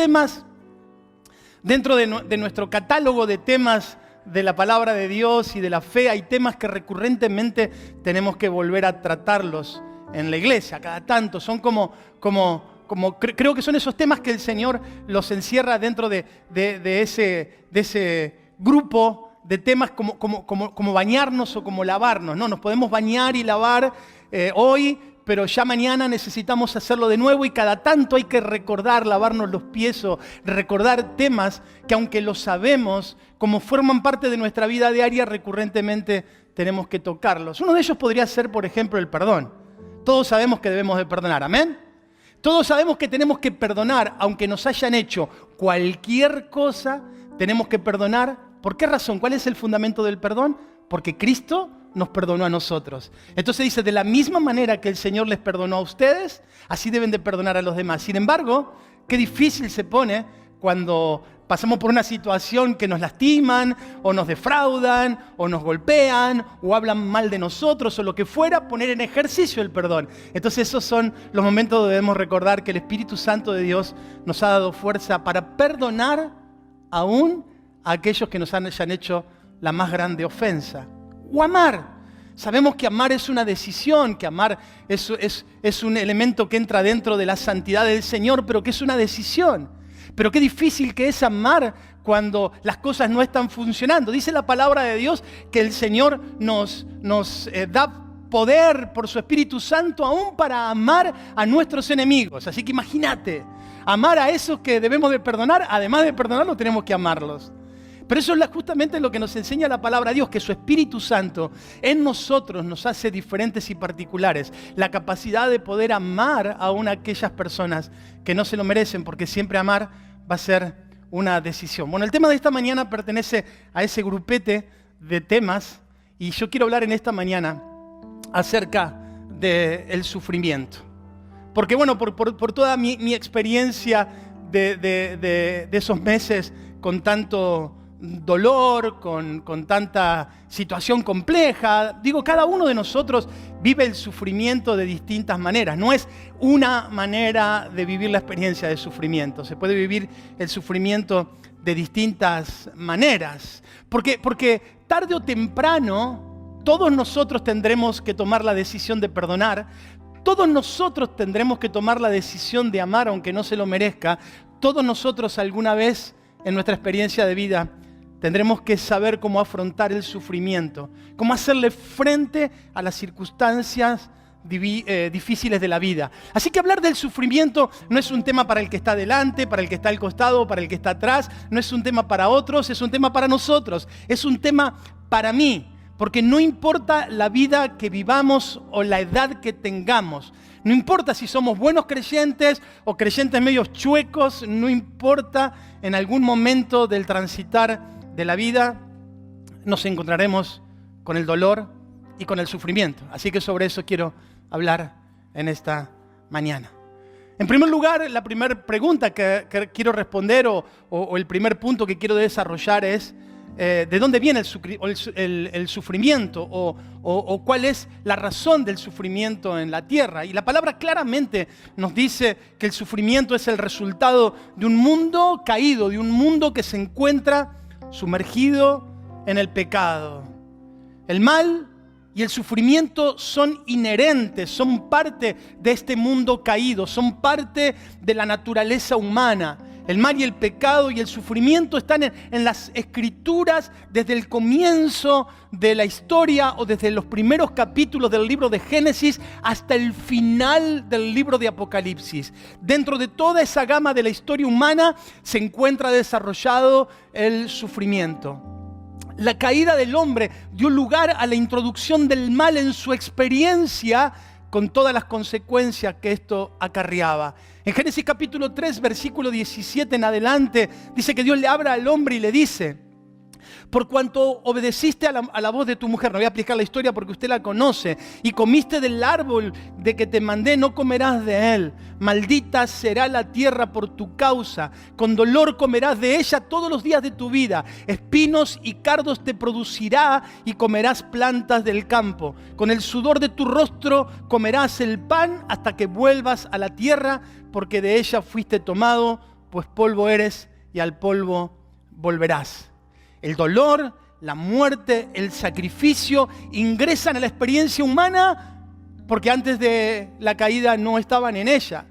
temas, dentro de nuestro catálogo de temas de la palabra de Dios y de la fe, hay temas que recurrentemente tenemos que volver a tratarlos en la iglesia, cada tanto. Son creo que son esos temas que el Señor los encierra dentro de ese grupo de temas como bañarnos o como lavarnos, ¿no? Nos podemos bañar y lavar hoy, pero ya mañana necesitamos hacerlo de nuevo y cada tanto hay que recordar, lavarnos los pies o recordar temas que aunque lo sabemos, como forman parte de nuestra vida diaria, recurrentemente tenemos que tocarlos. Uno de ellos podría ser, por ejemplo, el perdón. Todos sabemos que debemos de perdonar, ¿amén? Todos sabemos que tenemos que perdonar, aunque nos hayan hecho cualquier cosa, tenemos que perdonar. ¿Por qué razón? ¿Cuál es el fundamento del perdón? Porque Cristo nos perdonó a nosotros. Entonces dice, de la misma manera que el Señor les perdonó a ustedes, así deben de perdonar a los demás. Sin embargo, qué difícil se pone cuando pasamos por una situación que nos lastiman, o nos defraudan, o nos golpean, o hablan mal de nosotros, o lo que fuera, poner en ejercicio el perdón. Entonces esos son los momentos donde debemos recordar que el Espíritu Santo de Dios nos ha dado fuerza para perdonar aún a aquellos que nos hayan hecho la más grande ofensa. O amar. Sabemos que amar es una decisión, que amar es un elemento que entra dentro de la santidad del Señor, pero que es una decisión. Pero qué difícil que es amar cuando las cosas no están funcionando. Dice la palabra de Dios que el Señor nos da poder por su Espíritu Santo aún para amar a nuestros enemigos. Así que imagínate, amar a esos que debemos de perdonar, además de perdonarlos, tenemos que amarlos. Pero eso es justamente lo que nos enseña la palabra de Dios, que su Espíritu Santo en nosotros nos hace diferentes y particulares. La capacidad de poder amar aún a aquellas personas que no se lo merecen, porque siempre amar va a ser una decisión. Bueno, el tema de esta mañana pertenece a ese grupete de temas y yo quiero hablar en esta mañana acerca del sufrimiento. Porque bueno, por toda mi experiencia de esos meses con tanto dolor, con tanta situación compleja. Digo, cada uno de nosotros vive el sufrimiento de distintas maneras. No es una manera de vivir la experiencia de sufrimiento. Se puede vivir el sufrimiento de distintas maneras. Porque tarde o temprano todos nosotros tendremos que tomar la decisión de perdonar. Todos nosotros tendremos que tomar la decisión de amar aunque no se lo merezca. Todos nosotros alguna vez en nuestra experiencia de vida tendremos que saber cómo afrontar el sufrimiento, cómo hacerle frente a las circunstancias difíciles de la vida. Así que hablar del sufrimiento no es un tema para el que está delante, para el que está al costado, para el que está atrás, no es un tema para otros, es un tema para nosotros, es un tema para mí, porque no importa la vida que vivamos o la edad que tengamos, no importa si somos buenos creyentes o creyentes medios chuecos, no importa, en algún momento del transitar de la vida nos encontraremos con el dolor y con el sufrimiento. Así que sobre eso quiero hablar en esta mañana. En primer lugar, la primera pregunta que quiero responder o el primer punto que quiero desarrollar es ¿de dónde viene el sufrimiento o cuál es la razón del sufrimiento en la tierra? Y la palabra claramente nos dice que el sufrimiento es el resultado de un mundo caído, de un mundo que se encuentra sumergido en el pecado. El mal y el sufrimiento son inherentes, son parte de este mundo caído, son parte de la naturaleza humana. El mal y el pecado y el sufrimiento están en las Escrituras desde el comienzo de la historia o desde los primeros capítulos del libro de Génesis hasta el final del libro de Apocalipsis. Dentro de toda esa gama de la historia humana se encuentra desarrollado el sufrimiento. La caída del hombre dio lugar a la introducción del mal en su experiencia con todas las consecuencias que esto acarreaba. En Génesis capítulo 3, versículo 17 en adelante, dice que Dios le habla al hombre y le dice: por cuanto obedeciste a la voz de tu mujer, no voy a explicar la historia porque usted la conoce, y comiste del árbol de que te mandé, no comerás de él. Maldita será la tierra por tu causa, con dolor comerás de ella todos los días de tu vida. Espinos y cardos te producirá y comerás plantas del campo. Con el sudor de tu rostro comerás el pan hasta que vuelvas a la tierra, porque de ella fuiste tomado, pues polvo eres y al polvo volverás. El dolor, la muerte, el sacrificio ingresan a la experiencia humana porque antes de la caída no estaban en ella.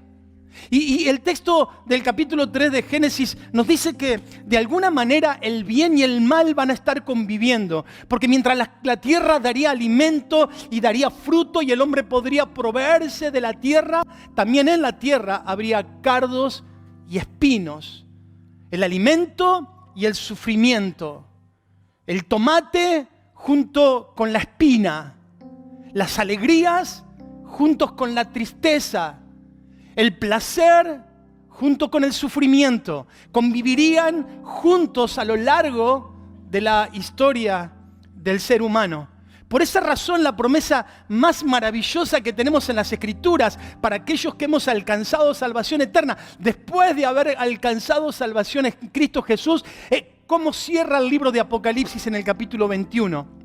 Y el texto del capítulo 3 de Génesis nos dice que de alguna manera el bien y el mal van a estar conviviendo. Porque mientras la tierra daría alimento y daría fruto y el hombre podría proveerse de la tierra, también en la tierra habría cardos y espinos. El alimento y el sufrimiento. El tomate junto con la espina. Las alegrías juntos con la tristeza. El placer junto con el sufrimiento convivirían juntos a lo largo de la historia del ser humano. Por esa razón, la promesa más maravillosa que tenemos en las Escrituras para aquellos que hemos alcanzado salvación eterna, después de haber alcanzado salvación en Cristo Jesús, ¿cómo cierra el libro de Apocalipsis en el capítulo 21?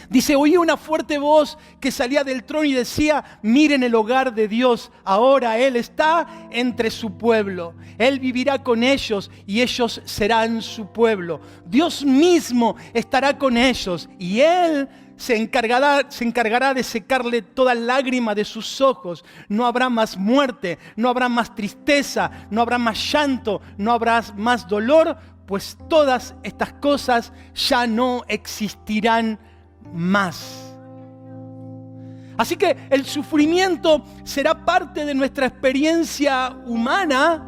Dice, oí una fuerte voz que salía del trono y decía, miren el hogar de Dios, ahora Él está entre su pueblo. Él vivirá con ellos y ellos serán su pueblo. Dios mismo estará con ellos y Él se encargará de secarle toda lágrima de sus ojos. No habrá más muerte, no habrá más tristeza, no habrá más llanto, no habrá más dolor, pues todas estas cosas ya no existirán más. Así que el sufrimiento será parte de nuestra experiencia humana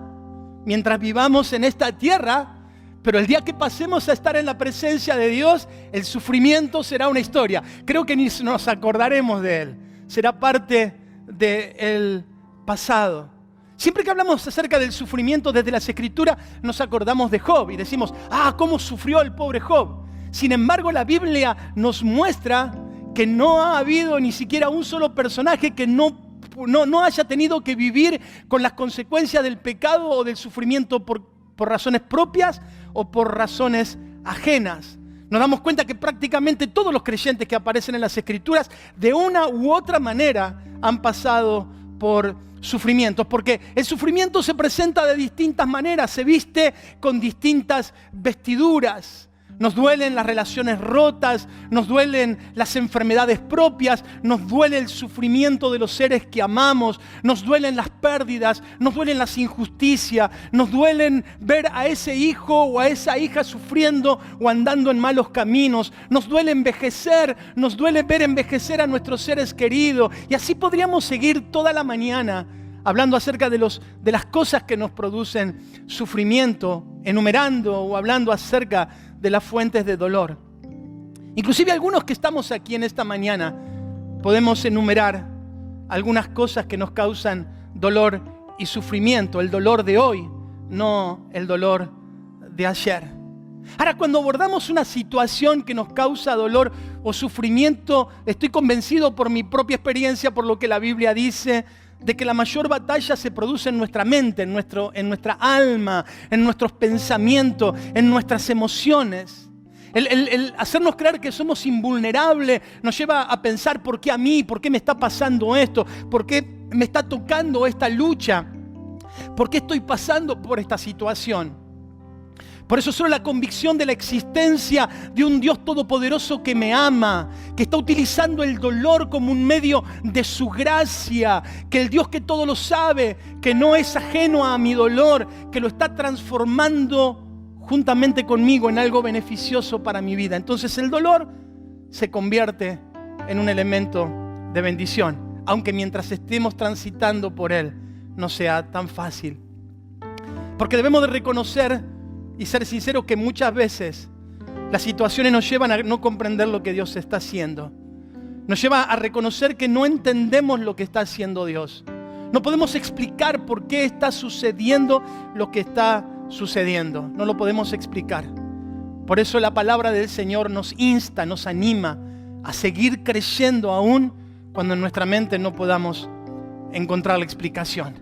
mientras vivamos en esta tierra, pero el día que pasemos a estar en la presencia de Dios, el sufrimiento será una historia. Creo que ni nos acordaremos de él. Será parte del pasado. Siempre que hablamos acerca del sufrimiento desde las Escrituras, nos acordamos de Job y decimos, cómo sufrió el pobre Job. Sin embargo, la Biblia nos muestra que no ha habido ni siquiera un solo personaje que no haya tenido que vivir con las consecuencias del pecado o del sufrimiento por razones propias o por razones ajenas. Nos damos cuenta que prácticamente todos los creyentes que aparecen en las Escrituras, de una u otra manera, han pasado por sufrimientos, porque el sufrimiento se presenta de distintas maneras, se viste con distintas vestiduras. Nos duelen las relaciones rotas, nos duelen las enfermedades propias, nos duele el sufrimiento de los seres que amamos, nos duelen las pérdidas, nos duelen las injusticias, nos duelen ver a ese hijo o a esa hija sufriendo o andando en malos caminos, nos duele envejecer, nos duele ver envejecer a nuestros seres queridos. Y así podríamos seguir toda la mañana hablando acerca de las cosas que nos producen sufrimiento, enumerando o hablando acerca de las fuentes de dolor. Inclusive algunos que estamos aquí en esta mañana podemos enumerar algunas cosas que nos causan dolor y sufrimiento. El dolor de hoy, no el dolor de ayer. Ahora, cuando abordamos una situación que nos causa dolor o sufrimiento, estoy convencido por mi propia experiencia, por lo que la Biblia dice, de que la mayor batalla se produce en nuestra mente, en nuestra alma, en nuestros pensamientos, en nuestras emociones. El hacernos creer que somos invulnerables nos lleva a pensar, ¿por qué a mí? ¿Por qué me está pasando esto? ¿Por qué me está tocando esta lucha? ¿Por qué estoy pasando por esta situación? Por eso solo la convicción de la existencia de un Dios todopoderoso que me ama, que está utilizando el dolor como un medio de su gracia, que el Dios que todo lo sabe, que no es ajeno a mi dolor, que lo está transformando juntamente conmigo en algo beneficioso para mi vida. Entonces el dolor se convierte en un elemento de bendición, aunque mientras estemos transitando por él no sea tan fácil. Porque debemos de reconocer y ser sinceros que muchas veces las situaciones nos llevan a no comprender lo que Dios está haciendo. Nos lleva a reconocer que no entendemos lo que está haciendo Dios. No podemos explicar por qué está sucediendo lo que está sucediendo. No lo podemos explicar. Por eso la palabra del Señor nos insta, nos anima a seguir creyendo aún cuando en nuestra mente no podamos encontrar la explicación.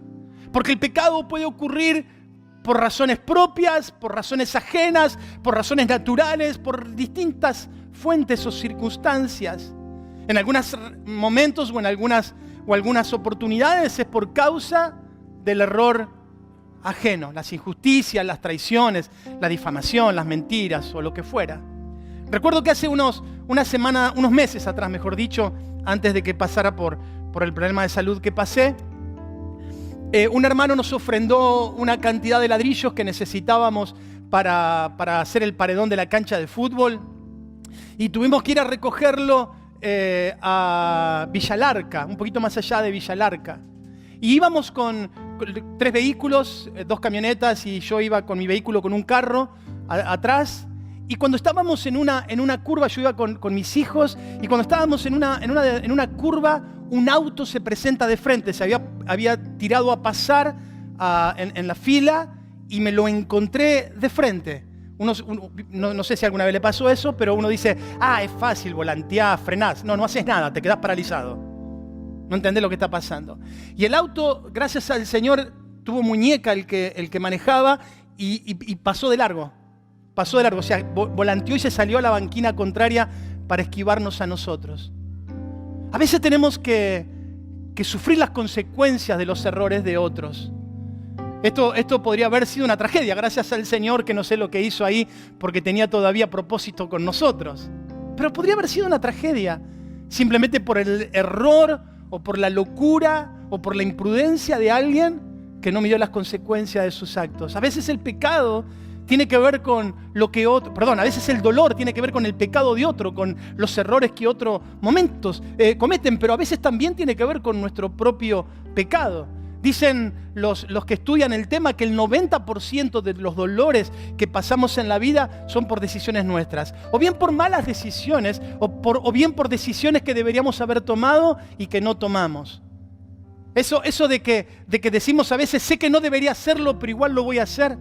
Porque el pecado puede ocurrir por razones propias, por razones ajenas, por razones naturales, por distintas fuentes o circunstancias. En algunos momentos o en algunas oportunidades es por causa del error ajeno, las injusticias, las traiciones, la difamación, las mentiras o lo que fuera. Recuerdo que hace unos meses atrás, mejor dicho, antes de que pasara por el problema de salud que pasé, un hermano nos ofrendó una cantidad de ladrillos que necesitábamos para hacer el paredón de la cancha de fútbol y tuvimos que ir a recogerlo a Villalarca, un poquito más allá de Villalarca. Y íbamos con 3 vehículos, 2 camionetas y yo iba con mi vehículo con un carro atrás. Y cuando estábamos en una curva, yo iba con mis hijos, y cuando estábamos en una curva, un auto se presenta de frente, se había tirado a pasar en la fila y me lo encontré de frente. No sé si alguna vez le pasó eso, pero uno dice, es fácil, volanteás, frenás. No haces nada, te quedás paralizado. No entendés lo que está pasando. Y el auto, gracias al Señor, tuvo muñeca el que manejaba y pasó de largo. Pasó de largo, o sea, volanteó y se salió a la banquina contraria para esquivarnos a nosotros. A veces tenemos que sufrir las consecuencias de los errores de otros. Esto podría haber sido una tragedia, gracias al Señor que no sé lo que hizo ahí porque tenía todavía propósito con nosotros. Pero podría haber sido una tragedia, simplemente por el error o por la locura o por la imprudencia de alguien que no midió las consecuencias de sus actos. A veces el pecado tiene que ver con a veces el dolor tiene que ver con el pecado de otro, con los errores que otros momentos cometen, pero a veces también tiene que ver con nuestro propio pecado. Dicen los que estudian el tema que el 90% de los dolores que pasamos en la vida son por decisiones nuestras, o bien por malas decisiones, o bien por decisiones que deberíamos haber tomado y que no tomamos. Eso de que decimos a veces, sé que no debería hacerlo, pero igual lo voy a hacer.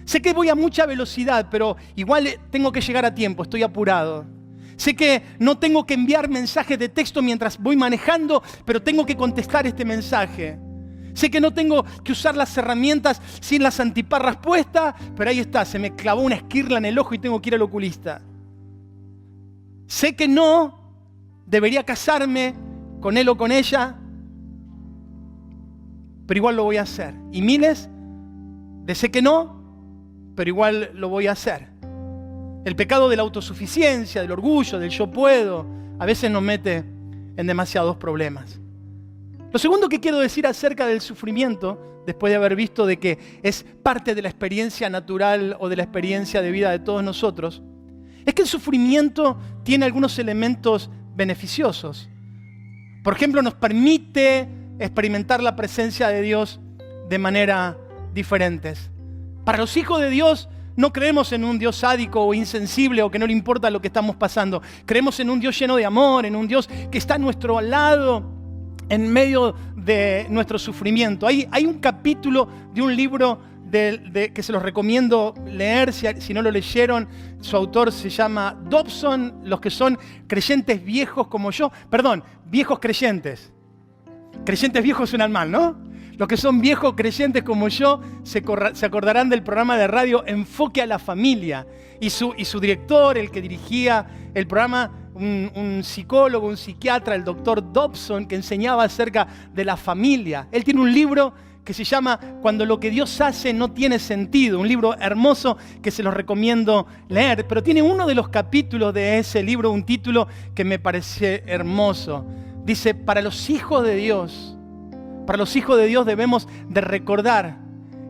Sé que voy a mucha velocidad, pero igual tengo que llegar a tiempo, estoy apurado. Sé que no tengo que enviar mensajes de texto mientras voy manejando, pero tengo que contestar este mensaje. Sé que no tengo que usar las herramientas sin las antiparras puestas, pero ahí está, se me clavó una esquirla en el ojo y tengo que ir al oculista. Sé que no debería casarme con él o con ella, pero igual lo voy a hacer. Y miles de sé que no, pero igual lo voy a hacer. El pecado de la autosuficiencia, del orgullo, del yo puedo, a veces nos mete en demasiados problemas. Lo segundo que quiero decir acerca del sufrimiento, después de haber visto de que es parte de la experiencia natural o de la experiencia de vida de todos nosotros, es que el sufrimiento tiene algunos elementos beneficiosos. Por ejemplo, nos permite experimentar la presencia de Dios de manera diferentes. Para los hijos de Dios no creemos en un Dios sádico o insensible o que no le importa lo que estamos pasando. Creemos en un Dios lleno de amor, en un Dios que está a nuestro lado en medio de nuestro sufrimiento. Hay un capítulo de un libro que se los recomiendo leer si no lo leyeron. Su autor se llama Dobson, los que son creyentes viejos como yo. Perdón, viejos creyentes. Creyentes viejos suenan mal, ¿no? Los que son viejos creyentes como yo se acordarán del programa de radio Enfoque a la Familia. Y su director, el que dirigía el programa, un psicólogo, un psiquiatra, el doctor Dobson, que enseñaba acerca de la familia. Él tiene un libro que se llama Cuando lo que Dios hace no tiene sentido. Un libro hermoso que se los recomiendo leer. Pero tiene uno de los capítulos de ese libro, un título que me parece hermoso. Dice, para los hijos de Dios debemos de recordar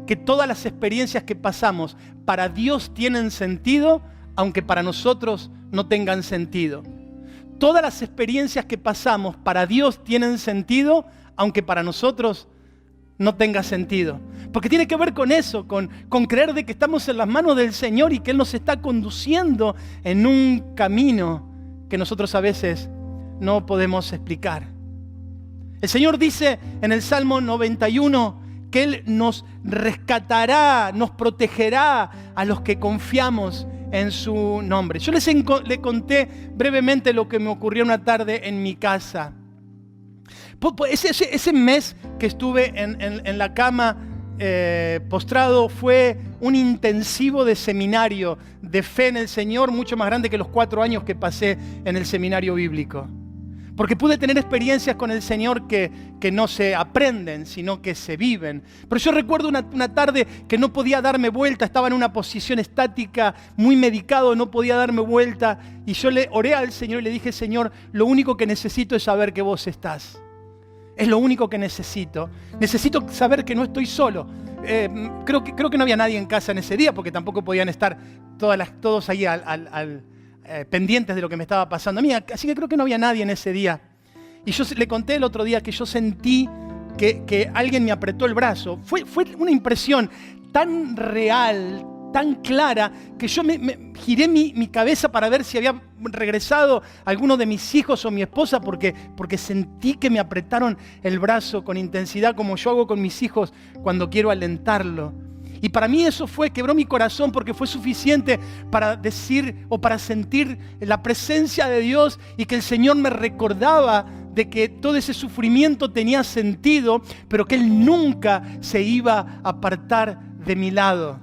que todas las experiencias que pasamos para Dios tienen sentido, aunque para nosotros no tengan sentido. Todas las experiencias que pasamos para Dios tienen sentido, aunque para nosotros no tenga sentido. Porque tiene que ver con eso, con creer de que estamos en las manos del Señor y que Él nos está conduciendo en un camino que nosotros a veces no podemos explicar. El Señor dice en el Salmo 91 que Él nos rescatará, nos protegerá a los que confiamos en su nombre. Yo le conté brevemente lo que me ocurrió una tarde en mi casa. Ese mes que estuve en la cama postrado fue un intensivo de seminario de fe en el Señor, mucho más grande que los 4 años que pasé en el seminario bíblico. Porque pude tener experiencias con el Señor que no se aprenden, sino que se viven. Pero yo recuerdo una tarde que no podía darme vuelta, estaba en una posición estática, muy medicado, no podía darme vuelta. Y yo le oré al Señor y le dije, Señor, lo único que necesito es saber que vos estás. Es lo único que necesito. Necesito saber que no estoy solo. Creo que no había nadie en casa en ese día, porque tampoco podían estar todos ahí pendientes de lo que me estaba pasando a mí. Así que creo que no había nadie en ese día. Y yo le conté el otro día que yo sentí que alguien me apretó el brazo. Fue una impresión tan real, tan clara, que yo me giré mi cabeza para ver si había regresado alguno de mis hijos o mi esposa, porque sentí que me apretaron el brazo con intensidad, como yo hago con mis hijos cuando quiero alentarlo. Y para mí eso quebró mi corazón, porque fue suficiente para decir o para sentir la presencia de Dios, y que el Señor me recordaba de que todo ese sufrimiento tenía sentido, pero que Él nunca se iba a apartar de mi lado.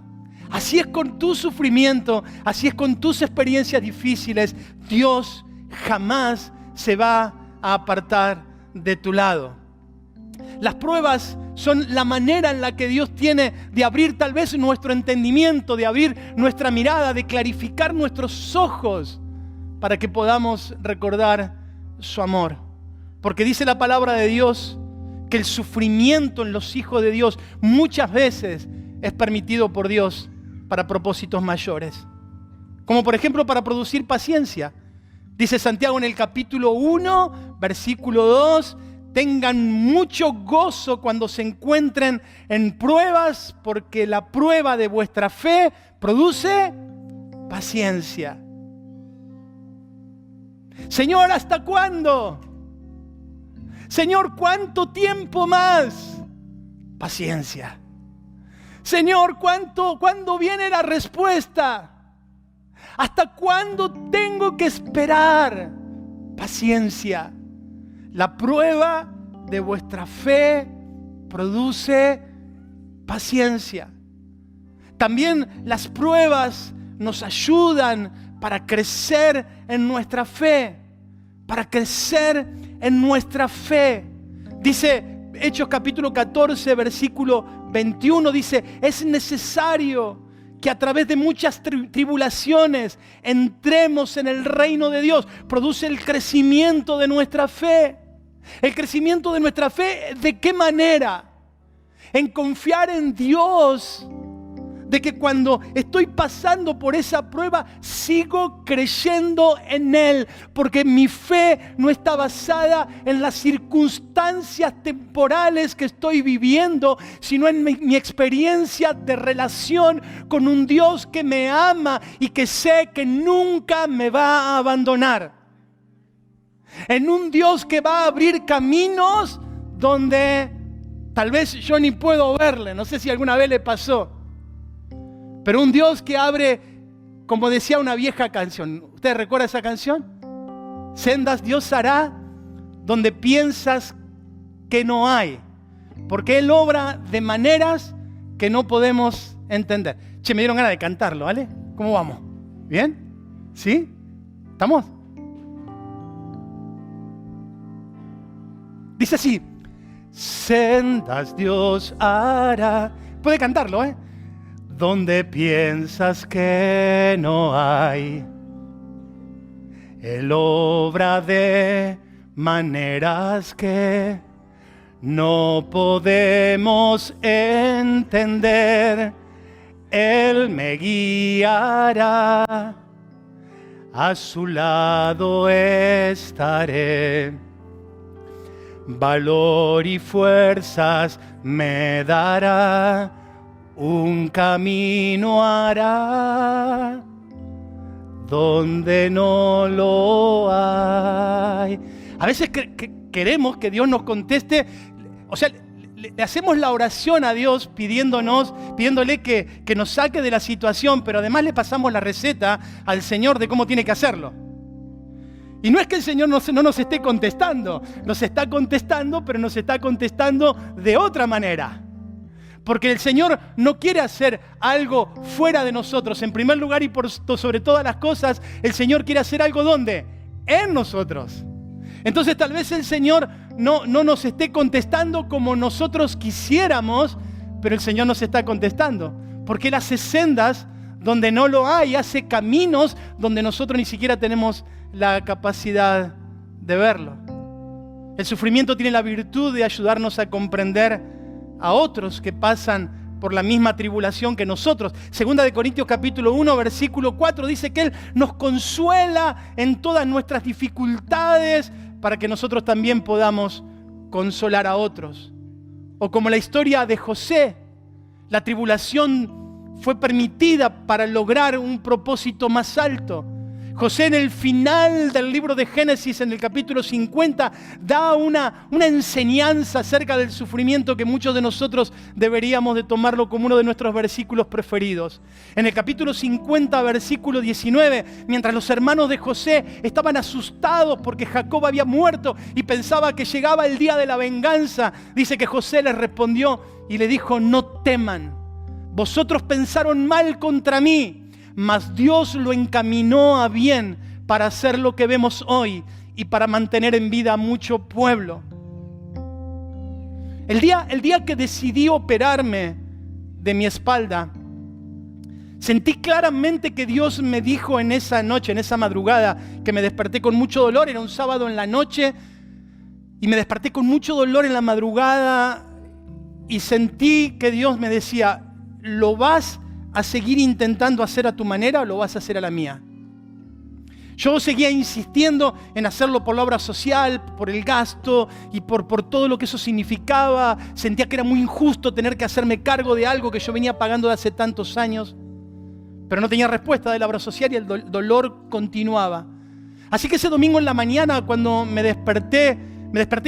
Así es con tu sufrimiento, así es con tus experiencias difíciles. Dios jamás se va a apartar de tu lado. Las pruebas son la manera en la que Dios tiene de abrir tal vez nuestro entendimiento, de abrir nuestra mirada, de clarificar nuestros ojos para que podamos recordar su amor. Porque dice la palabra de Dios que el sufrimiento en los hijos de Dios muchas veces es permitido por Dios para propósitos mayores. Como por ejemplo para producir paciencia. Dice Santiago en el capítulo 1, versículo 2, tengan mucho gozo cuando se encuentren en pruebas, porque la prueba de vuestra fe produce paciencia. Señor, ¿hasta cuándo? Señor, ¿cuánto tiempo más? Paciencia. Señor, ¿cuándo viene la respuesta? ¿Hasta cuándo tengo que esperar? Paciencia. La prueba de vuestra fe produce paciencia. También las pruebas nos ayudan para crecer en nuestra fe. Para crecer en nuestra fe. Dice Hechos capítulo 14, versículo 21, dice, es necesario que a través de muchas tribulaciones entremos en el reino de Dios. Produce el crecimiento de nuestra fe. El crecimiento de nuestra fe, ¿de qué manera? En confiar en Dios, de que cuando estoy pasando por esa prueba, sigo creyendo en Él, porque mi fe no está basada en las circunstancias temporales que estoy viviendo, sino en mi experiencia de relación con un Dios que me ama y que sé que nunca me va a abandonar. En un Dios que va a abrir caminos donde tal vez yo ni puedo verle. No sé si alguna vez le pasó. Pero un Dios que abre, como decía una vieja canción. ¿Usted recuerda esa canción? Sendas Dios hará donde piensas que no hay. Porque Él obra de maneras que no podemos entender. Che, me dieron ganas de cantarlo, ¿vale? ¿Cómo vamos? ¿Bien? ¿Sí? ¿Estamos? Dice así, sendas Dios hará. Puede cantarlo, ¿eh? Donde piensas que no hay. Él obra de maneras que no podemos entender. Él me guiará, a su lado estaré. Valor y fuerzas me dará, un camino hará donde no lo hay. A veces queremos que Dios nos conteste, o sea, le hacemos la oración a Dios pidiéndole que nos saque de la situación, pero además le pasamos la receta al Señor de cómo tiene que hacerlo. Y no es que el Señor no nos esté contestando, nos está contestando, pero nos está contestando de otra manera. Porque el Señor no quiere hacer algo fuera de nosotros. En primer lugar y sobre todas las cosas, el Señor quiere hacer algo ¿dónde? En nosotros. Entonces tal vez el Señor no nos esté contestando como nosotros quisiéramos, pero el Señor nos está contestando. Porque Él hace sendas donde no lo hay, hace caminos donde nosotros ni siquiera tenemos la capacidad de verlo. El sufrimiento tiene la virtud de ayudarnos a comprender a otros que pasan por la misma tribulación que nosotros. Segunda de Corintios capítulo 1, versículo 4 dice que Él nos consuela en todas nuestras dificultades para que nosotros también podamos consolar a otros. O como la historia de José, la tribulación fue permitida para lograr un propósito más alto. José en el final del libro de Génesis, en el capítulo 50, da una enseñanza acerca del sufrimiento que muchos de nosotros deberíamos de tomarlo como uno de nuestros versículos preferidos. En el capítulo 50, versículo 19, mientras los hermanos de José estaban asustados porque Jacob había muerto y pensaba que llegaba el día de la venganza, dice que José les respondió y le dijo: no teman, vosotros pensaron mal contra mí, mas Dios lo encaminó a bien para hacer lo que vemos hoy y para mantener en vida a mucho pueblo. El día que decidí operarme de mi espalda, sentí claramente que Dios me dijo en esa noche, en esa madrugada, que me desperté con mucho dolor. Era un sábado en la noche y me desperté con mucho dolor en la madrugada y sentí que Dios me decía: ¿lo vas a seguir intentando hacer a tu manera o lo vas a hacer a la mía? Yo seguía insistiendo en hacerlo por la obra social, por el gasto y por todo lo que eso significaba. Sentía que era muy injusto tener que hacerme cargo de algo que yo venía pagando de hace tantos años. Pero no tenía respuesta de la obra social y el dolor continuaba. Así que ese domingo en la mañana, cuando me desperté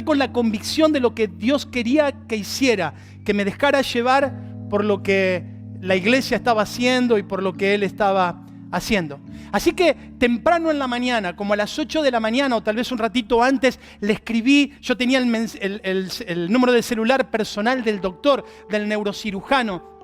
con la convicción de lo que Dios quería que hiciera, que me dejara llevar por lo que la iglesia estaba haciendo y por lo que Él estaba haciendo. Así que temprano en la mañana, como a las 8 de la mañana o tal vez un ratito antes, le escribí. Yo tenía el número de celular personal del doctor, del neurocirujano.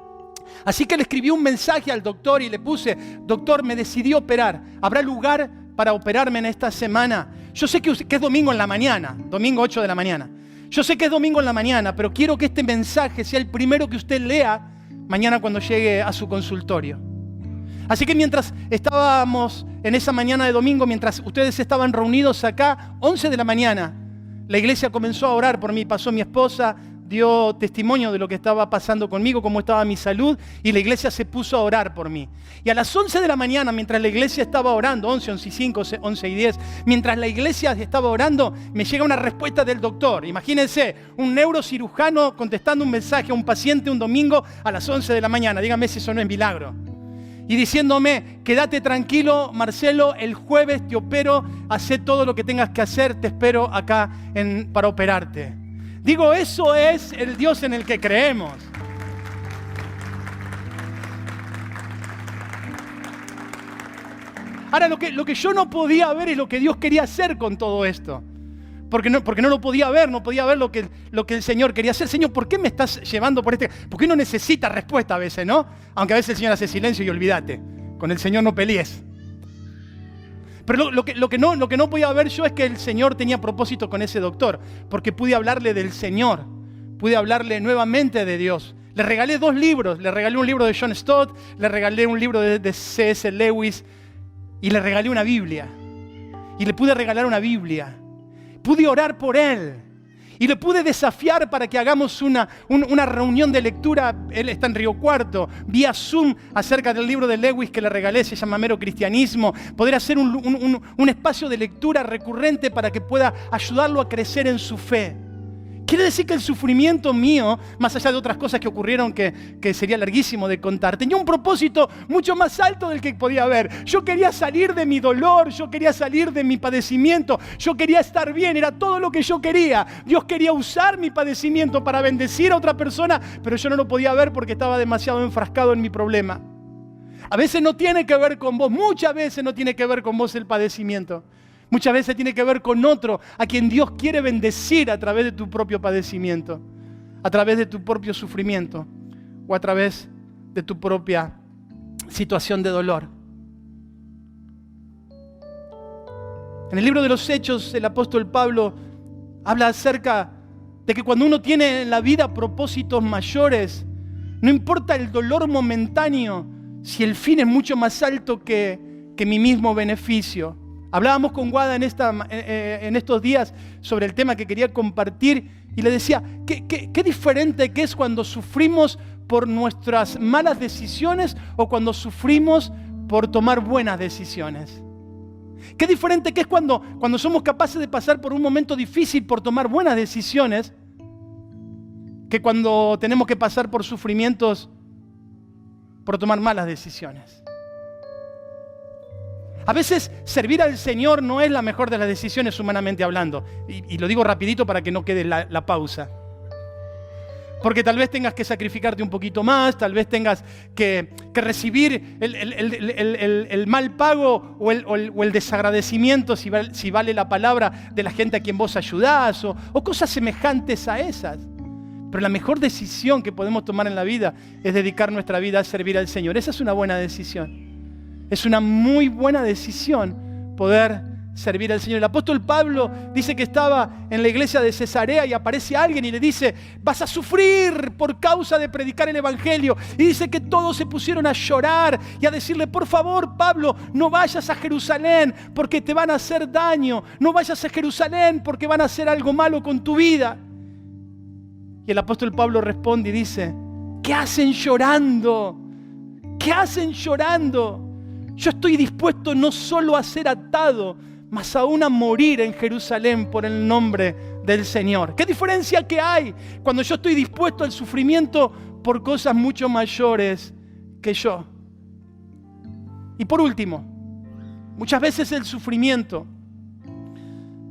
Así que le escribí un mensaje al doctor y le puse: doctor, me decidí operar. ¿Habrá lugar para operarme en esta semana? Yo sé que es domingo en la mañana, domingo 8 de la mañana. Yo sé que es domingo en la mañana, pero quiero que este mensaje sea el primero que usted lea mañana cuando llegue a su consultorio. Así que mientras estábamos en esa mañana de domingo, mientras ustedes estaban reunidos acá, 11 de la mañana, la iglesia comenzó a orar por mí. Pasó mi esposa, dio testimonio de lo que estaba pasando conmigo, cómo estaba mi salud, y la iglesia se puso a orar por mí. Y a las 11 de la mañana, mientras la iglesia estaba orando, 11, 11 y 5, 11 y 10, mientras la iglesia estaba orando, me llega una respuesta del doctor. Imagínense, un neurocirujano contestando un mensaje a un paciente un domingo a las 11 de la mañana. Dígame si eso no es milagro. Y diciéndome: quédate tranquilo, Marcelo, el jueves te opero, hacé todo lo que tengas que hacer, te espero acá para operarte. Digo, eso es el Dios en el que creemos. Ahora, lo que yo no podía ver es lo que Dios quería hacer con todo esto. Porque no lo podía ver, no podía ver lo que el Señor quería hacer. Señor, ¿por qué me estás llevando por este? Porque uno necesita respuesta a veces, ¿no? Aunque a veces el Señor hace silencio y olvídate. Con el Señor no pelees. Pero lo que no podía ver yo es que el Señor tenía propósito con ese doctor. Porque pude hablarle del Señor. Pude hablarle nuevamente de Dios. Le regalé 2 libros. Le regalé un libro de John Stott. Le regalé un libro de C.S. Lewis. Y le regalé una Biblia. Y le pude regalar una Biblia. Pude orar por él y le pude desafiar para que hagamos una reunión de lectura. Él está en Río Cuarto, vía Zoom, acerca del libro de Lewis que le regalé, se llama Mero Cristianismo. Poder hacer un espacio de lectura recurrente para que pueda ayudarlo a crecer en su fe. Quiere decir que el sufrimiento mío, más allá de otras cosas que ocurrieron que sería larguísimo de contar, tenía un propósito mucho más alto del que podía haber. Yo quería salir de mi dolor, yo quería salir de mi padecimiento, yo quería estar bien, era todo lo que yo quería. Dios quería usar mi padecimiento para bendecir a otra persona, pero yo no lo podía ver porque estaba demasiado enfrascado en mi problema. A veces no tiene que ver con vos, muchas veces no tiene que ver con vos el padecimiento. Muchas veces tiene que ver con otro a quien Dios quiere bendecir a través de tu propio padecimiento, a través de tu propio sufrimiento o a través de tu propia situación de dolor. En el libro de los Hechos, el apóstol Pablo habla acerca de que cuando uno tiene en la vida propósitos mayores, no importa el dolor momentáneo, si el fin es mucho más alto que mi mismo beneficio. Hablábamos con Guada en estos días sobre el tema que quería compartir y le decía, qué diferente que es cuando sufrimos por nuestras malas decisiones o cuando sufrimos por tomar buenas decisiones. Qué diferente que es cuando somos capaces de pasar por un momento difícil por tomar buenas decisiones que cuando tenemos que pasar por sufrimientos por tomar malas decisiones. A veces servir al Señor no es la mejor de las decisiones humanamente hablando. Y lo digo rapidito para que no quede la pausa. Porque tal vez tengas que sacrificarte un poquito más, tal vez tengas que recibir el mal pago o el desagradecimiento, si vale la palabra, de la gente a quien vos ayudás o cosas semejantes a esas. Pero la mejor decisión que podemos tomar en la vida es dedicar nuestra vida a servir al Señor. Esa es una buena decisión. Es una muy buena decisión poder servir al Señor. El apóstol Pablo dice que estaba en la iglesia de Cesarea y aparece alguien y le dice, vas a sufrir por causa de predicar el evangelio. Y dice que todos se pusieron a llorar y a decirle, por favor, Pablo, no vayas a Jerusalén porque te van a hacer daño. No vayas a Jerusalén porque van a hacer algo malo con tu vida. Y el apóstol Pablo responde y dice, ¿qué hacen llorando? ¿Qué hacen llorando? Yo estoy dispuesto no solo a ser atado, mas aún a morir en Jerusalén por el nombre del Señor. ¿Qué diferencia que hay cuando yo estoy dispuesto al sufrimiento por cosas mucho mayores que yo? Y por último, muchas veces el sufrimiento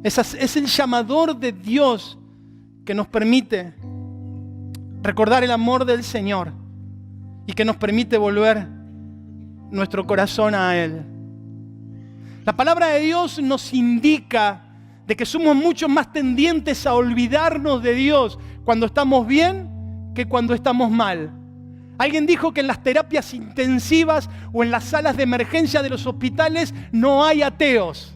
es el llamador de Dios que nos permite recordar el amor del Señor y que nos permite volver nuestro corazón a Él. La palabra de Dios nos indica de que somos mucho más tendientes a olvidarnos de Dios cuando estamos bien que cuando estamos mal. Alguien dijo que en las terapias intensivas o en las salas de emergencia de los hospitales no hay ateos.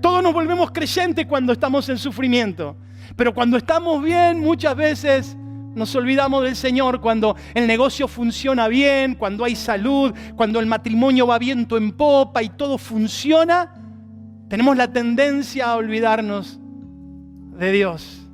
Todos nos volvemos creyentes cuando estamos en sufrimiento, pero cuando estamos bien muchas veces nos olvidamos del Señor. Cuando el negocio funciona bien, cuando hay salud, cuando el matrimonio va viento en popa y todo funciona, tenemos la tendencia a olvidarnos de Dios.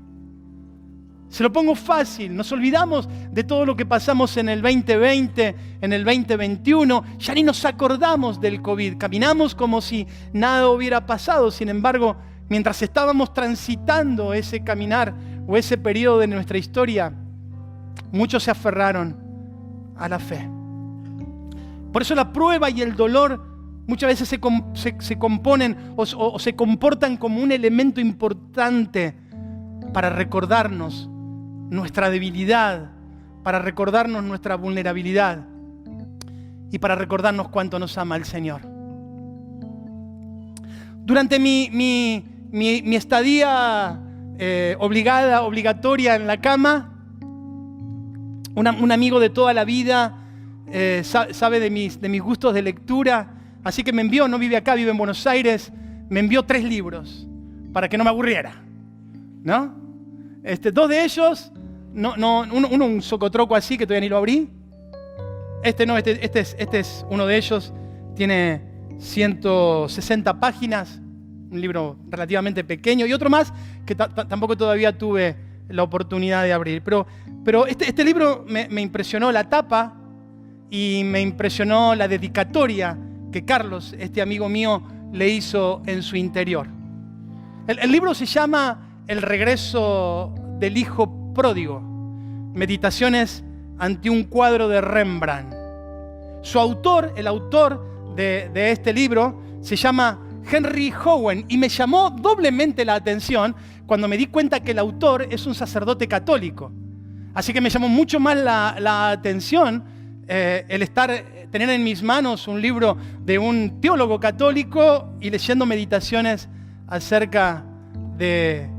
Se lo pongo fácil, nos olvidamos de todo lo que pasamos en el 2020, en el 2021, ya ni nos acordamos del COVID, caminamos como si nada hubiera pasado. Sin embargo, mientras estábamos transitando ese caminar o ese periodo de nuestra historia, muchos se aferraron a la fe. Por eso la prueba y el dolor muchas veces se componen o se comportan como un elemento importante para recordarnos nuestra debilidad, para recordarnos nuestra vulnerabilidad y para recordarnos cuánto nos ama el Señor. Durante mi estadía obligatoria en la cama, un amigo de toda la vida sabe de mis gustos de lectura, así que me envió, no vive acá, vive en Buenos Aires, me envió 3 libros para que no me aburriera, ¿no? 2 de ellos, uno un socotroco así que todavía ni lo abrí. Este es uno de ellos, tiene 160 páginas, un libro relativamente pequeño, y otro más que tampoco todavía tuve la oportunidad de abrir. Pero este libro me impresionó la tapa y me impresionó la dedicatoria que Carlos, este amigo mío, le hizo en su interior. El libro se llama El regreso del hijo pródigo, meditaciones ante un cuadro de Rembrandt. Su autor, el autor de este libro, se llama Henry Howen, y me llamó doblemente la atención cuando me di cuenta que el autor es un sacerdote católico. Así que me llamó mucho más la atención tener en mis manos un libro de un teólogo católico y leyendo meditaciones acerca de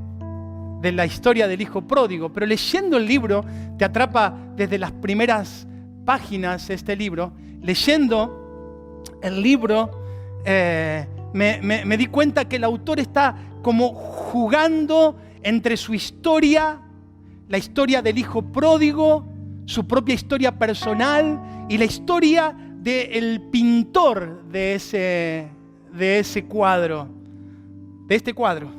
la historia del hijo pródigo. Pero leyendo el libro, te atrapa desde las primeras páginas este libro. Leyendo el libro, me di cuenta que el autor está como jugando entre su historia, la historia del hijo pródigo, su propia historia personal y la historia del pintor de ese cuadro, de este cuadro.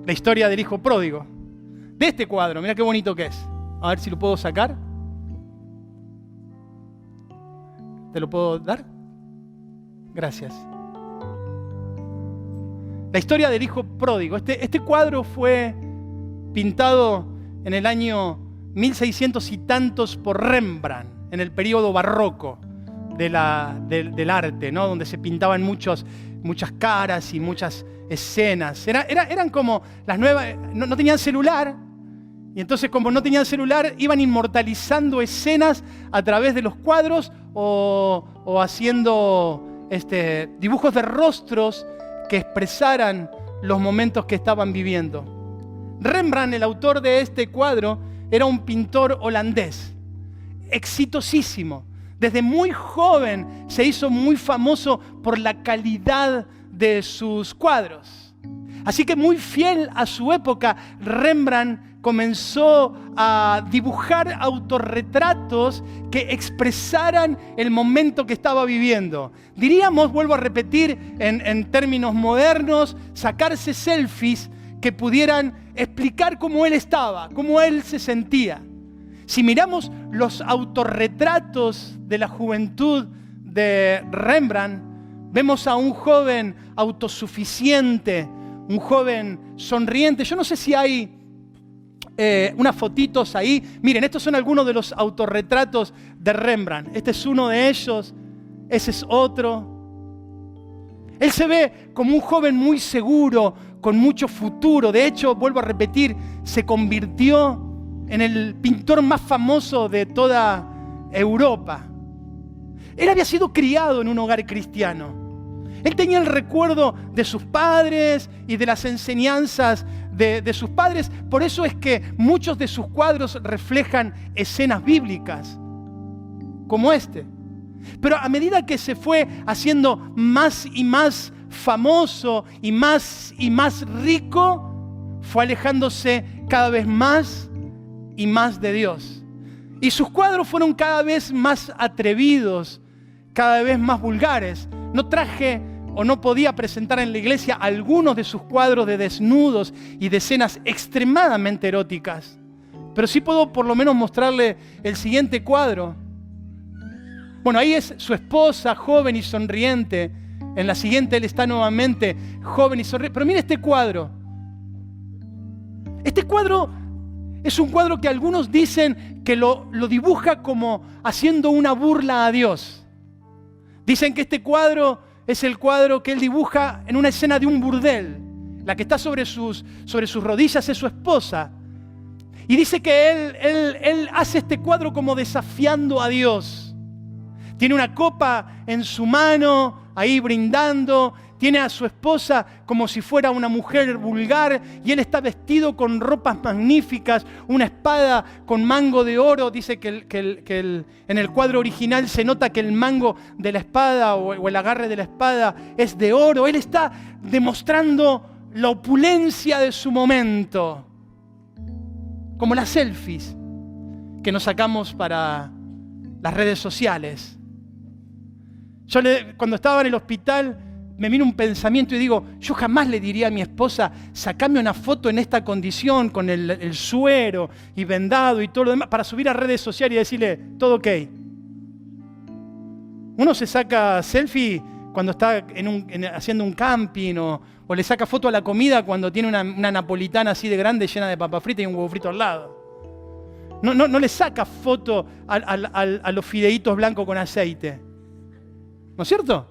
La historia del hijo pródigo. De este cuadro, mira qué bonito que es. A ver si lo puedo sacar. ¿Te lo puedo dar? Gracias. La historia del hijo pródigo. Este cuadro fue pintado en el año 1600 y tantos por Rembrandt, en el periodo barroco del arte, ¿no? Donde se pintaban muchas caras y muchas escenas. Eran como las nuevas, no tenían celular, y entonces como no tenían celular, iban inmortalizando escenas a través de los cuadros o haciendo dibujos de rostros que expresaran los momentos que estaban viviendo. Rembrandt, el autor de este cuadro, era un pintor holandés, exitosísimo. Desde muy joven se hizo muy famoso por la calidad de sus cuadros. Así que muy fiel a su época, Rembrandt comenzó a dibujar autorretratos que expresaran el momento que estaba viviendo. Diríamos, vuelvo a repetir en términos modernos, sacarse selfies que pudieran explicar cómo él estaba, cómo él se sentía. Si miramos los autorretratos de la juventud de Rembrandt, vemos a un joven autosuficiente, un joven sonriente. Yo no sé si hay unas fotitos ahí. Miren, estos son algunos de los autorretratos de Rembrandt. Este es uno de ellos, ese es otro. Él se ve como un joven muy seguro, con mucho futuro. De hecho, vuelvo a repetir, se convirtió en el pintor más famoso de toda Europa. Él había sido criado en un hogar cristiano. Él tenía el recuerdo de sus padres y de las enseñanzas de sus padres. Por eso es que muchos de sus cuadros reflejan escenas bíblicas, como este. Pero a medida que se fue haciendo más y más famoso y más rico, fue alejándose cada vez más y más de Dios. Y sus cuadros fueron cada vez más atrevidos, cada vez más vulgares. No traje o no podía presentar en la iglesia algunos de sus cuadros de desnudos y de escenas extremadamente eróticas. Pero sí puedo por lo menos mostrarle el siguiente cuadro. Bueno, ahí es su esposa, joven y sonriente. En la siguiente él está nuevamente joven y sonriente. Pero mire este cuadro. Este cuadro es un cuadro que algunos dicen que lo dibuja como haciendo una burla a Dios. Dicen que este cuadro es el cuadro que él dibuja en una escena de un burdel. La que está sobre sus rodillas es su esposa. Y dice que él hace este cuadro como desafiando a Dios. Tiene una copa en su mano, ahí brindando. Tiene a su esposa como si fuera una mujer vulgar. Y él está vestido con ropas magníficas, una espada con mango de oro. Dice que en el cuadro original se nota que el mango de la espada o el agarre de la espada es de oro. Él está demostrando la opulencia de su momento. Como las selfies que nos sacamos para las redes sociales. Yo cuando estaba en el hospital me vino un pensamiento y digo, yo jamás le diría a mi esposa, sacame una foto en esta condición con el suero y vendado y todo lo demás para subir a redes sociales y decirle, todo ok. Uno se saca selfie cuando está haciendo un camping o le saca foto a la comida cuando tiene una napolitana así de grande llena de papa frita y un huevo frito al lado. No le saca foto a los fideitos blancos con aceite. ¿No es cierto?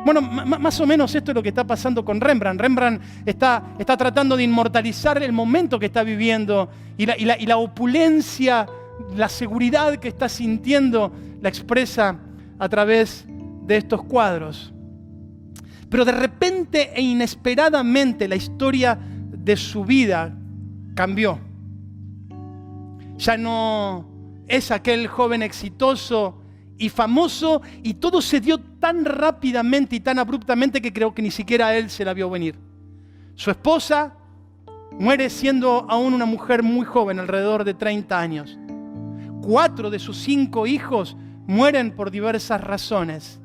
Bueno, más o menos esto es lo que está pasando con Rembrandt. Rembrandt está tratando de inmortalizar el momento que está viviendo y la opulencia, la seguridad que está sintiendo, la expresa a través de estos cuadros. Pero de repente e inesperadamente la historia de su vida cambió. Ya no es aquel joven exitoso y famoso, y todo se dio tan rápidamente y tan abruptamente que creo que ni siquiera él se la vio venir. Su esposa muere siendo aún una mujer muy joven, alrededor de 30 años. 4 de sus 5 hijos mueren por diversas razones.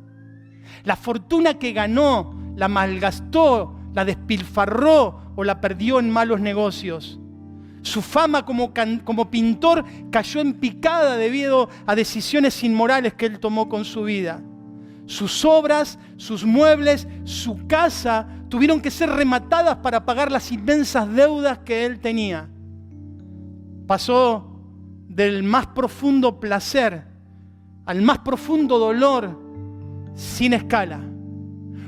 La fortuna que ganó la malgastó, la despilfarró o la perdió en malos negocios. Su fama como pintor cayó en picada debido a decisiones inmorales que él tomó con su vida. Sus obras, sus muebles, su casa tuvieron que ser rematadas para pagar las inmensas deudas que él tenía. Pasó del más profundo placer al más profundo dolor sin escala.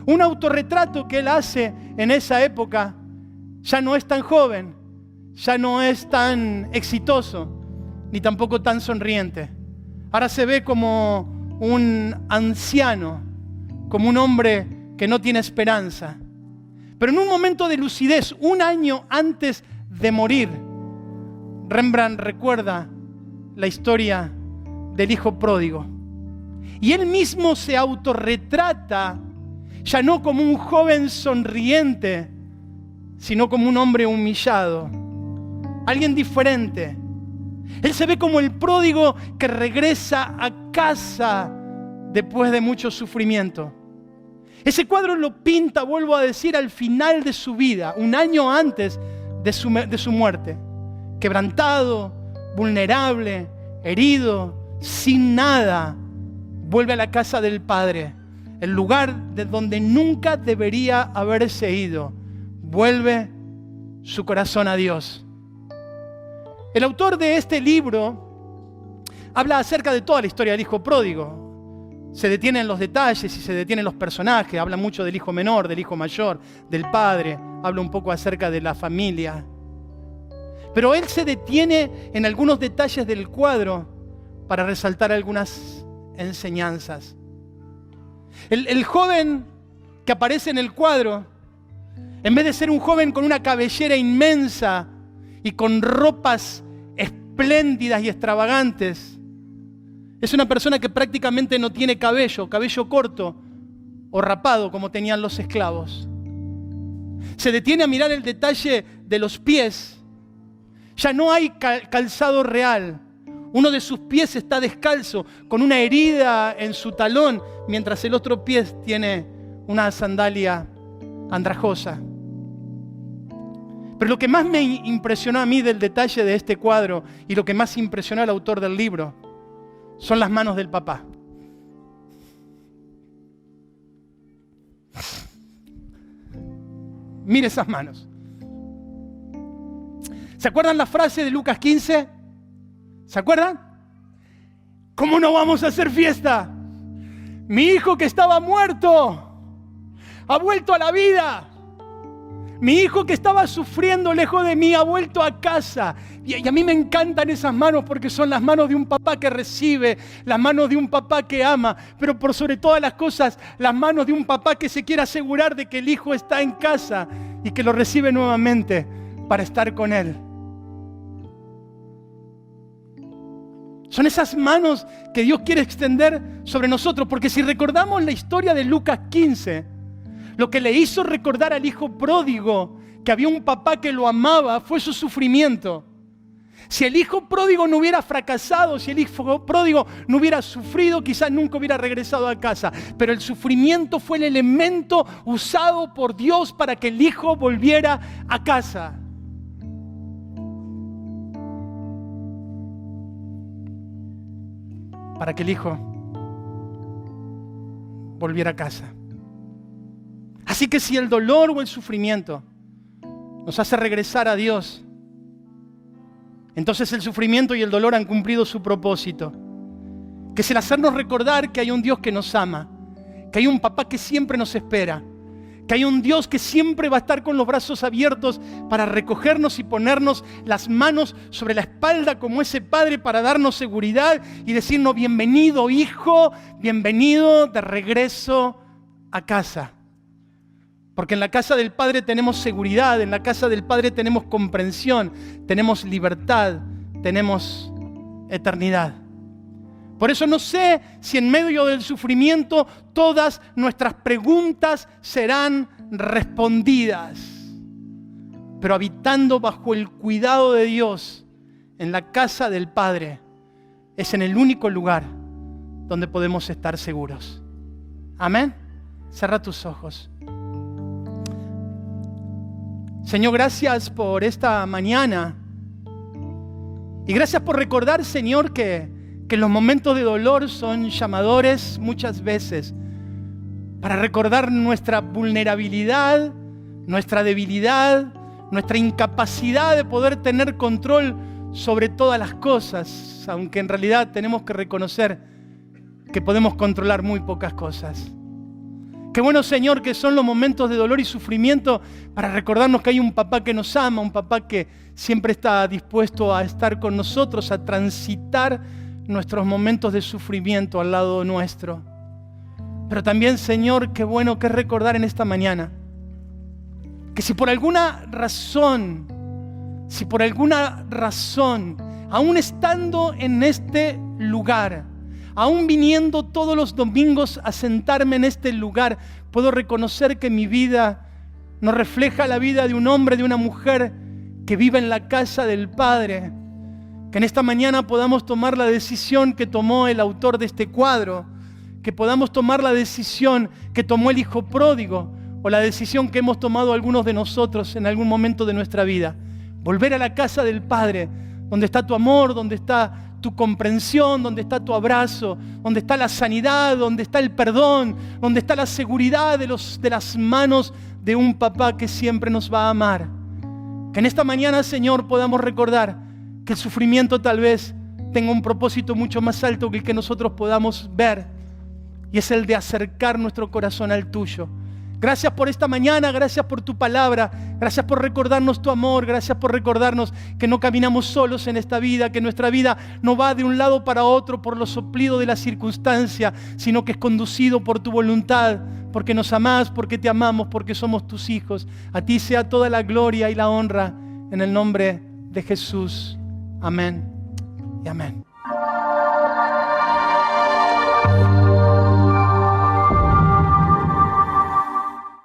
Un autorretrato que él hace en esa época ya no es tan joven, ya no es tan exitoso, ni tampoco tan sonriente. Ahora se ve como un anciano, como un hombre que no tiene esperanza. Pero en un momento de lucidez, un año antes de morir, Rembrandt recuerda la historia del hijo pródigo. Y él mismo se autorretrata, ya no como un joven sonriente, sino como un hombre humillado, alguien diferente. Él se ve como el pródigo que regresa a casa después de mucho sufrimiento. Ese cuadro lo pinta, vuelvo a decir, al final de su vida, un año antes de su muerte. Quebrantado, vulnerable, herido, sin nada, vuelve a la casa del Padre, el lugar de donde nunca debería haberse ido. Vuelve su corazón a Dios. El autor de este libro habla acerca de toda la historia del hijo pródigo. Se detiene en los detalles y se detiene en los personajes. Habla mucho del hijo menor, del hijo mayor, del padre. Habla un poco acerca de la familia. Pero él se detiene en algunos detalles del cuadro para resaltar algunas enseñanzas. El joven que aparece en el cuadro, en vez de ser un joven con una cabellera inmensa y con ropas espléndidas y extravagantes, es una persona que prácticamente no tiene cabello corto o rapado como tenían los esclavos. Se detiene a mirar el detalle de los pies. Ya no hay calzado real. Uno de sus pies está descalzo, con una herida en su talón, mientras el otro pie tiene una sandalia andrajosa. Pero lo que más me impresionó a mí del detalle de este cuadro y lo que más impresionó al autor del libro son las manos del papá. Mire esas manos. ¿Se acuerdan la frase de Lucas 15? ¿Se acuerdan? ¿Cómo no vamos a hacer fiesta? Mi hijo que estaba muerto ha vuelto a la vida. Mi hijo que estaba sufriendo lejos de mí ha vuelto a casa. Y a mí me encantan esas manos porque son las manos de un papá que recibe, las manos de un papá que ama, pero por sobre todas las cosas, las manos de un papá que se quiere asegurar de que el hijo está en casa y que lo recibe nuevamente para estar con él. Son esas manos que Dios quiere extender sobre nosotros, porque si recordamos la historia de Lucas 15, lo que le hizo recordar al hijo pródigo que había un papá que lo amaba fue su sufrimiento. Si el hijo pródigo no hubiera fracasado, si el hijo pródigo no hubiera sufrido, quizás nunca hubiera regresado a casa. Pero el sufrimiento fue el elemento usado por Dios para que el hijo volviera a casa. Para que el hijo volviera a casa. Así que si el dolor o el sufrimiento nos hace regresar a Dios, entonces el sufrimiento y el dolor han cumplido su propósito, que es el hacernos recordar que hay un Dios que nos ama, que hay un papá que siempre nos espera, que hay un Dios que siempre va a estar con los brazos abiertos para recogernos y ponernos las manos sobre la espalda como ese padre para darnos seguridad y decirnos: bienvenido hijo, bienvenido de regreso a casa. Porque en la casa del Padre tenemos seguridad, en la casa del Padre tenemos comprensión, tenemos libertad, tenemos eternidad. Por eso no sé si en medio del sufrimiento todas nuestras preguntas serán respondidas. Pero habitando bajo el cuidado de Dios en la casa del Padre, es en el único lugar donde podemos estar seguros. Amén. Cierra tus ojos. Señor, gracias por esta mañana. Y gracias por recordar, Señor, que los momentos de dolor son llamadores muchas veces para recordar nuestra vulnerabilidad, nuestra debilidad, nuestra incapacidad de poder tener control sobre todas las cosas, aunque en realidad tenemos que reconocer que podemos controlar muy pocas cosas. Qué bueno, Señor, que son los momentos de dolor y sufrimiento para recordarnos que hay un papá que nos ama, un papá que siempre está dispuesto a estar con nosotros, a transitar nuestros momentos de sufrimiento al lado nuestro. Pero también, Señor, qué bueno que es recordar en esta mañana que si por alguna razón, aún estando en este lugar, aún viniendo todos los domingos a sentarme en este lugar, puedo reconocer que mi vida no refleja la vida de un hombre, de una mujer que vive en la casa del Padre. Que en esta mañana podamos tomar la decisión que tomó el autor de este cuadro, que podamos tomar la decisión que tomó el hijo pródigo, o la decisión que hemos tomado algunos de nosotros en algún momento de nuestra vida. Volver a la casa del Padre, donde está tu amor, donde está tu comprensión, donde está tu abrazo, donde está la sanidad, donde está el perdón, donde está la seguridad de las manos de un papá que siempre nos va a amar. Que en esta mañana, Señor, podamos recordar que el sufrimiento tal vez tenga un propósito mucho más alto que el que nosotros podamos ver, y es el de acercar nuestro corazón al tuyo. Gracias por esta mañana, gracias por tu palabra, gracias por recordarnos tu amor, gracias por recordarnos que no caminamos solos en esta vida, que nuestra vida no va de un lado para otro por los soplidos de la circunstancia, sino que es conducido por tu voluntad, porque nos amás, porque te amamos, porque somos tus hijos. A ti sea toda la gloria y la honra en el nombre de Jesús. Amén y amén.